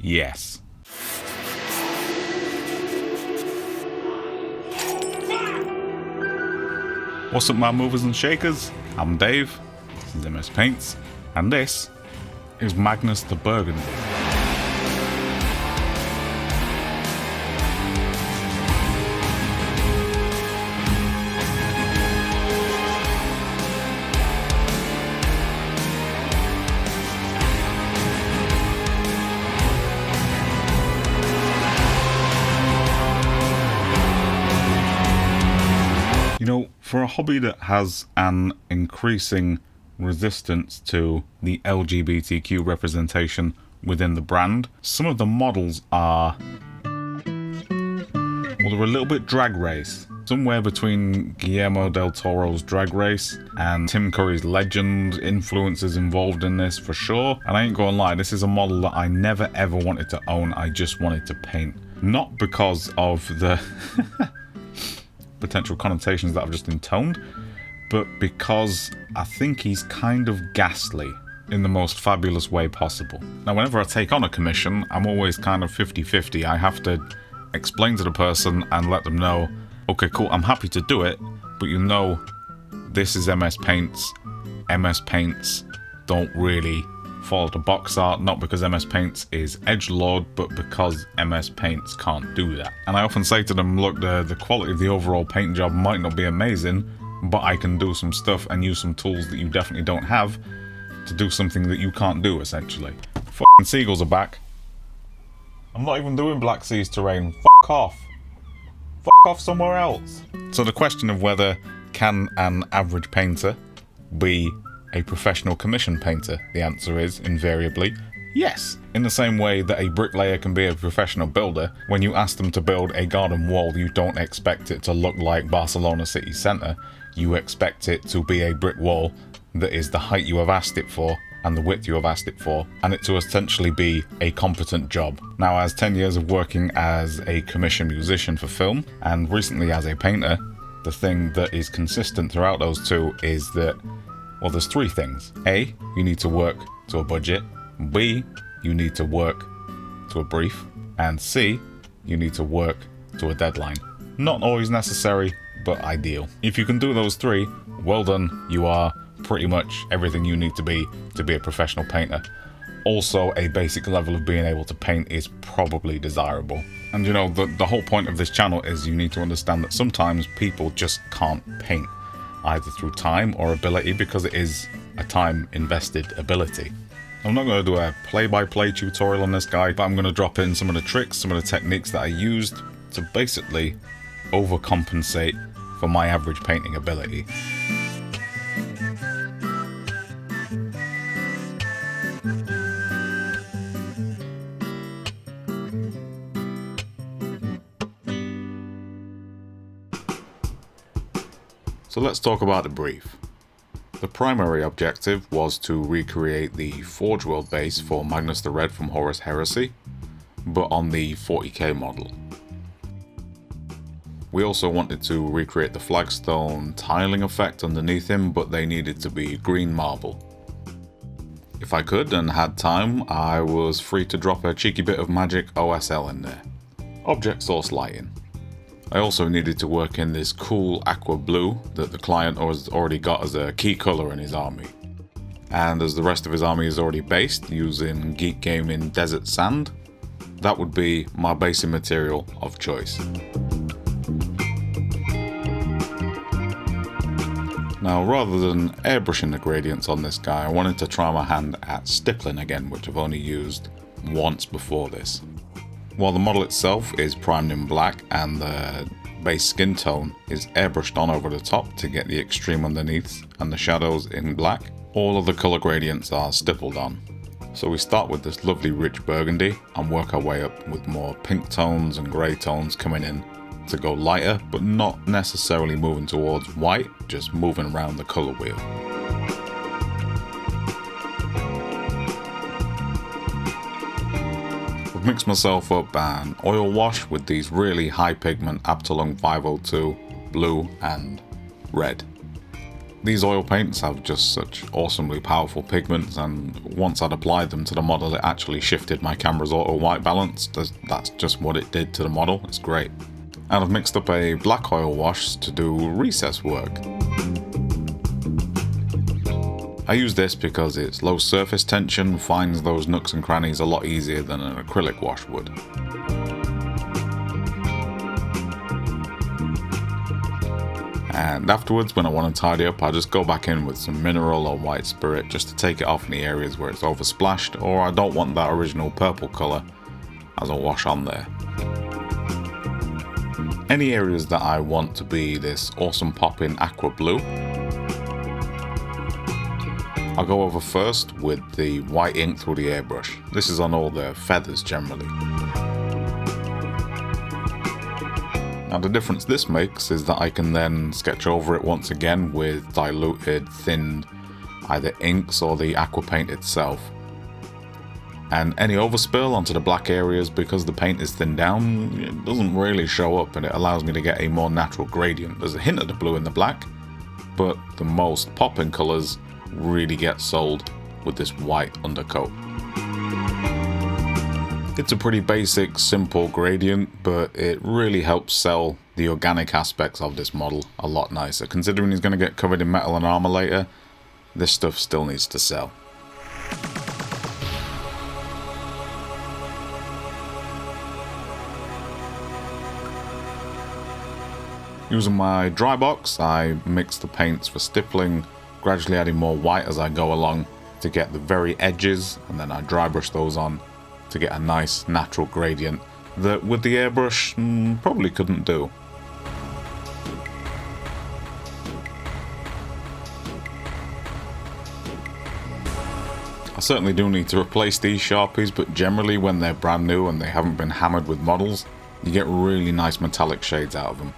Yes. What's up, my movers and shakers? I'm Dave, this is MS Paints, and this is Magnus the Burgundy. You know, for a hobby that has an increasing resistance to the LGBTQ representation within the brand, some of the models are, well, they're a little bit drag race. Somewhere between Guillermo del Toro's Drag Race and Tim Curry's Legend influences involved in this for sure. And I ain't gonna lie, this is a model that I never ever wanted to own, I just wanted to paint. Not because of the potential connotations that I've just intoned, but because I think he's kind of ghastly in the most fabulous way possible. Now, whenever I take on a commission, I'm always kind of 50-50. I have to explain to the person and let them know, okay, cool, I'm happy to do it, but you know, this is MS Paints. MS Paints don't really follow the box art, not because MS Paints is edgelord, but because MS Paints can't do that. And I often say to them, look, the quality of the overall paint job might not be amazing, but I can do some stuff and use some tools that you definitely don't have to do something that you can't do, essentially. Fucking seagulls are back. I'm not even doing Black Seas terrain. Fuck off. Fuck off somewhere else. So the question of whether can an average painter be a professional commission painter, the answer is invariably yes. In the same way that a bricklayer can be a professional builder, when you ask them to build a garden wall, you don't expect it to look like Barcelona city centre. You expect it to be a brick wall that is the height you have asked it for and the width you have asked it for, and it to essentially be a competent job. Now, as 10 years of working as a commission musician for film and recently as a painter, the thing that is consistent throughout those two is that, well, there's three things. A, you need to work to a budget. B, you need to work to a brief. And C, you need to work to a deadline. Not always necessary, but ideal. If you can do those three, well done, you are pretty much everything you need to be a professional painter. Also, a basic level of being able to paint is probably desirable. And you know, the whole point of this channel is you need to understand that sometimes people just can't paint, either through time or ability, because it is a time invested ability. I'm not going to do a play-by-play tutorial on this guy, but I'm going to drop in some of the tricks, some of the techniques that I used to basically overcompensate for my average painting ability. So let's talk about the brief. The primary objective was to recreate the Forge World base for Magnus the Red from Horus Heresy, but on the 40k model. We also wanted to recreate the flagstone tiling effect underneath him, but they needed to be green marble. If I could and had time, I was free to drop a cheeky bit of magic OSL in there. Object source lighting. I also needed to work in this cool aqua blue that the client has already got as a key colour in his army. And as the rest of his army is already based using Geek Gaming Desert Sand, that would be my basing material of choice. Now, rather than airbrushing the gradients on this guy, I wanted to try my hand at stippling again, which I've only used once before this. While the model itself is primed in black and the base skin tone is airbrushed on over the top to get the extreme underneath and the shadows in black, all of the colour gradients are stippled on. So we start with this lovely rich burgundy and work our way up with more pink tones and grey tones coming in to go lighter, but not necessarily moving towards white, just moving around the colour wheel. I've mixed myself up an oil wash with these really high pigment Aptalung 502 blue and red. These oil paints have just such awesomely powerful pigments, and once I'd applied them to the model, it actually shifted my camera's auto white balance. That's just what it did to the model. It's great. And I've mixed up a black oil wash to do recess work. I use this because it's low surface tension, finds those nooks and crannies a lot easier than an acrylic wash would. And afterwards, when I want to tidy up, I just go back in with some mineral or white spirit just to take it off in the areas where it's oversplashed, or I don't want that original purple colour as a wash on there. Any areas that I want to be this awesome popping aqua blue, I'll go over first with the white ink through the airbrush. This is on all the feathers generally. Now the difference this makes is that I can then sketch over it once again with diluted, thinned either inks or the aqua paint itself. And any overspill onto the black areas, because the paint is thinned down, it doesn't really show up, and it allows me to get a more natural gradient. There's a hint of the blue in the black, but the most popping colours really get sold with this white undercoat. It's a pretty basic, simple gradient, but it really helps sell the organic aspects of this model a lot nicer. Considering he's going to get covered in metal and armor later, this stuff still needs to sell. Using my dry box, I mix the paints for stippling, gradually adding more white as I go along to get the very edges, and then I dry brush those on to get a nice natural gradient that with the airbrush probably couldn't do. I certainly do need to replace these Sharpies, but generally when they're brand new and they haven't been hammered with models, you get really nice metallic shades out of them.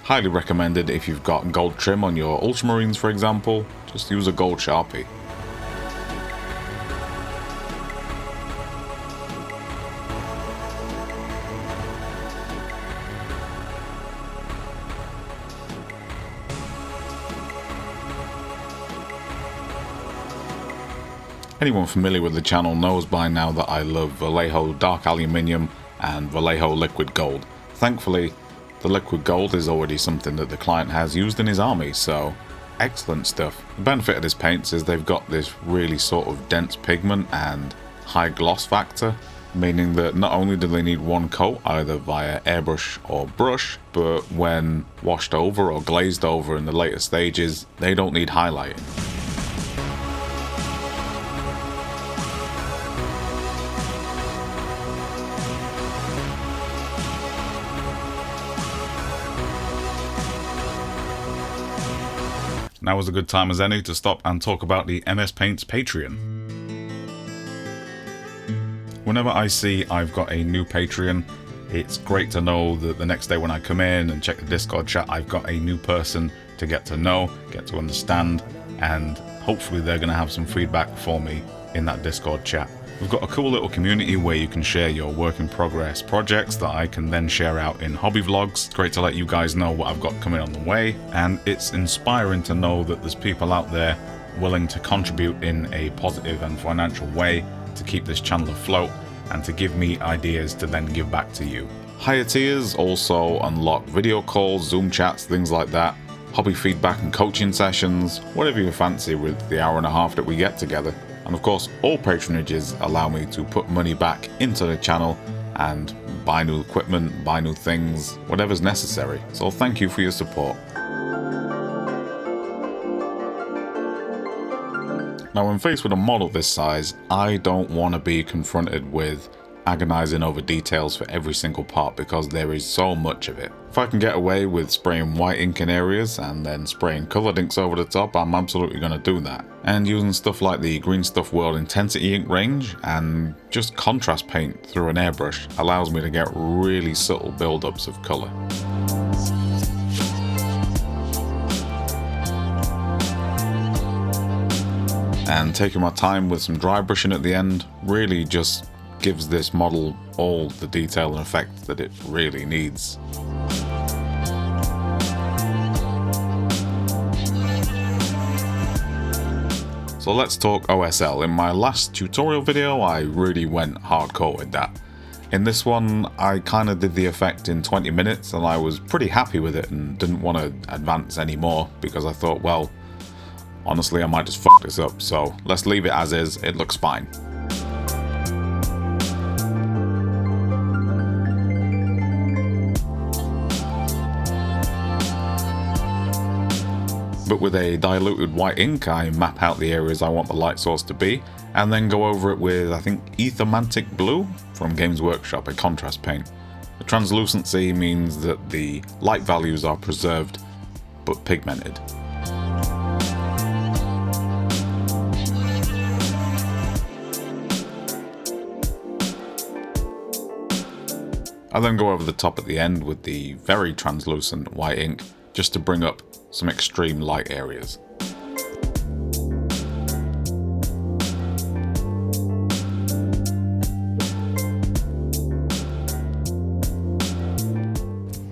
Highly recommended if you've got gold trim on your ultramarines, for example, just use a gold Sharpie. Anyone familiar with the channel knows by now that I love Vallejo Dark Aluminium and Vallejo Liquid Gold. Thankfully, the liquid gold is already something that the client has used in his army, so excellent stuff. The benefit of this paints is they've got this really sort of dense pigment and high gloss factor, meaning that not only do they need one coat either via airbrush or brush, but when washed over or glazed over in the later stages, they don't need highlighting. Now is a good time as any to stop and talk about the MS Paints Patreon. Whenever I see I've got a new Patreon, it's great to know that the next day when I come in and check the Discord chat, I've got a new person to get to know, get to understand, and hopefully they're going to have some feedback for me in that Discord chat. We've got a cool little community where you can share your work in progress projects that I can then share out in hobby vlogs. Great to let you guys know what I've got coming on the way, and it's inspiring to know that there's people out there willing to contribute in a positive and financial way to keep this channel afloat and to give me ideas to then give back to you. Higher tiers also unlock video calls, Zoom chats, things like that, hobby feedback and coaching sessions, whatever you fancy with the hour and a half that we get together. And of course, all patronages allow me to put money back into the channel and buy new equipment, buy new things, whatever's necessary. So thank you for your support. Now, when faced with a model this size, I don't want to be confronted with agonizing over details for every single part because there is so much of it. If I can get away with spraying white ink in areas and then spraying colored inks over the top, I'm absolutely going to do that. And using stuff like the Green Stuff World Intensity ink range and just contrast paint through an airbrush allows me to get really subtle build-ups of color. And taking my time with some dry brushing at the end really just gives this model all the detail and effect that it really needs. So let's talk OSL. In my last tutorial video, I really went hardcore with that. In this one, I kind of did the effect in 20 minutes and I was pretty happy with it and didn't want to advance anymore because I thought, well, honestly, I might just fuck this up. So let's leave it as is, it looks fine. But with a diluted white ink, I map out the areas I want the light source to be, and then go over it with, I think, Ethermantic Blue from Games Workshop, a contrast paint. The translucency means that the light values are preserved, but pigmented. I then go over the top at the end with the very translucent white ink, just to bring up some extreme light areas.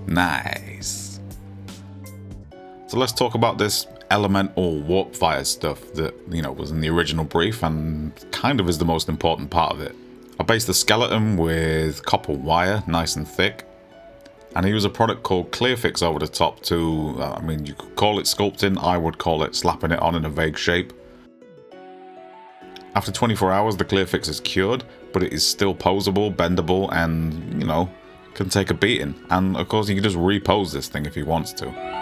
Nice. So let's talk about this elemental warp fire stuff that, was in the original brief and kind of is the most important part of it. I based the skeleton with copper wire, nice and thick. And I use a product called Clearfix over the top to, you could call it sculpting, I would call it slapping it on in a vague shape. After 24 hours the Clearfix is cured, but it is still posable, bendable, and, can take a beating. And of course you can just repose this thing if he wants to.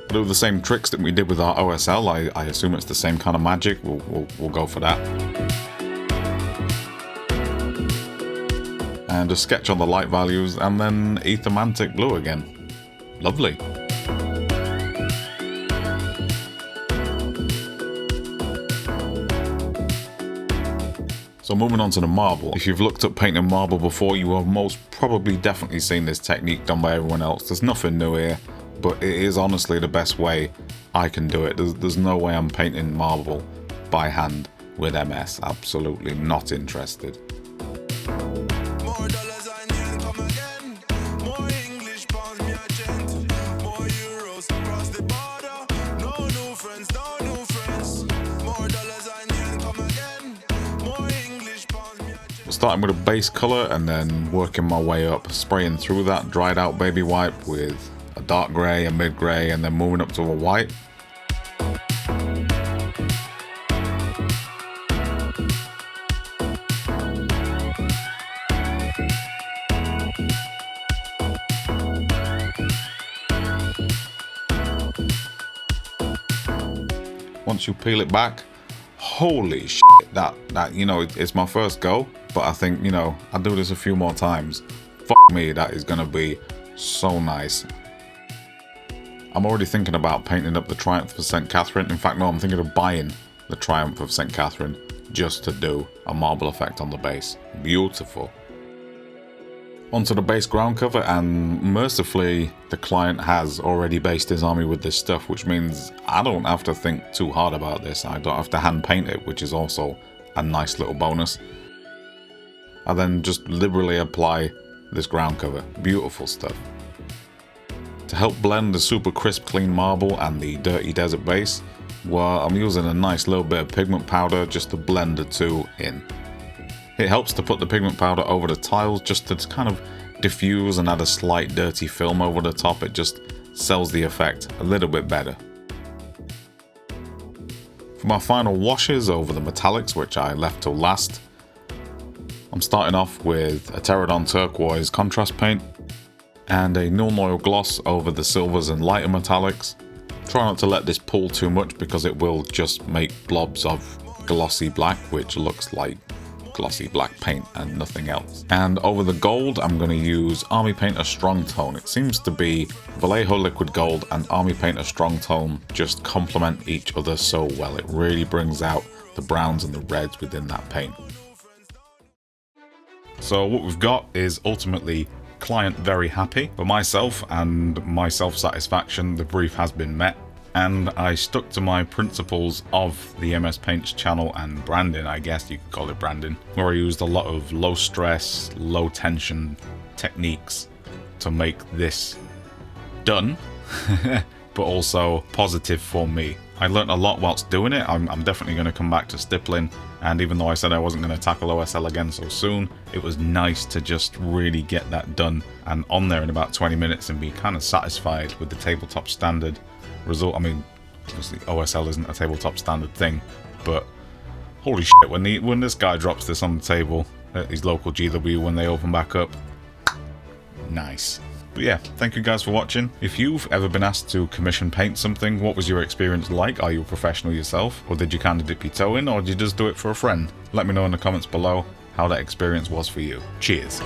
Do the same tricks that we did with our OSL. I assume it's the same kind of magic. We'll go for that. And just sketch on the light values and then Ethermantic Blue again. Lovely. So moving on to the marble. If you've looked up painting marble before, you have most probably definitely seen this technique done by everyone else. There's nothing new here. But it is honestly the best way I can do it. There's no way I'm painting marble by hand with MS. Absolutely not interested. Starting with a base color and then working my way up, spraying through that dried out baby wipe with a dark grey, a mid grey, and then moving up to a white. Once you peel it back, holy shit, that it's my first go, but I think, I'll do this a few more times. Fuck me, that is gonna be so nice. I'm already thinking about painting up the Triumph of St. Catherine. In fact, no, I'm thinking of buying the Triumph of St. Catherine just to do a marble effect on the base. Beautiful. Onto the base ground cover, and mercifully the client has already based his army with this stuff, which means I don't have to think too hard about this. I don't have to hand paint it, which is also a nice little bonus. I then just liberally apply this ground cover. Beautiful stuff. To help blend the super crisp clean marble and the dirty desert base, well, I'm using a nice little bit of pigment powder just to blend the two in. It helps to put the pigment powder over the tiles just to kind of diffuse and add a slight dirty film over the top. It just sells the effect a little bit better. For my final washes over the metallics, which I left till last, I'm starting off with a Pterodon turquoise contrast paint and a Nuln Oil gloss over the silvers and lighter metallics. Try not to let this pull too much because it will just make blobs of glossy black, which looks like glossy black paint and nothing else. And over the gold, I'm going to use Army Painter Strong Tone. It seems to be Vallejo Liquid Gold and Army Painter Strong Tone just complement each other so well. It really brings out the browns and the reds within that paint. So what we've got is ultimately client very happy. For myself and my self-satisfaction, the brief has been met, and I stuck to my principles of the MS Paints channel and branding, I guess you could call it branding, where I used a lot of low stress, low tension techniques to make this done, but also positive for me. I learnt a lot whilst doing it. I'm definitely going to come back to stippling, and even though I said I wasn't going to tackle OSL again so soon, it was nice to just really get that done and on there in about 20 minutes and be kind of satisfied with the tabletop standard result. I mean, obviously OSL isn't a tabletop standard thing, but holy shit, when this guy drops this on the table at his local GW when they open back up, nice. But yeah, thank you guys for watching. If you've ever been asked to commission paint something, what was your experience like? Are you a professional yourself? Or did you kind of dip your toe in? Or did you just do it for a friend? Let me know in the comments below how that experience was for you. Cheers.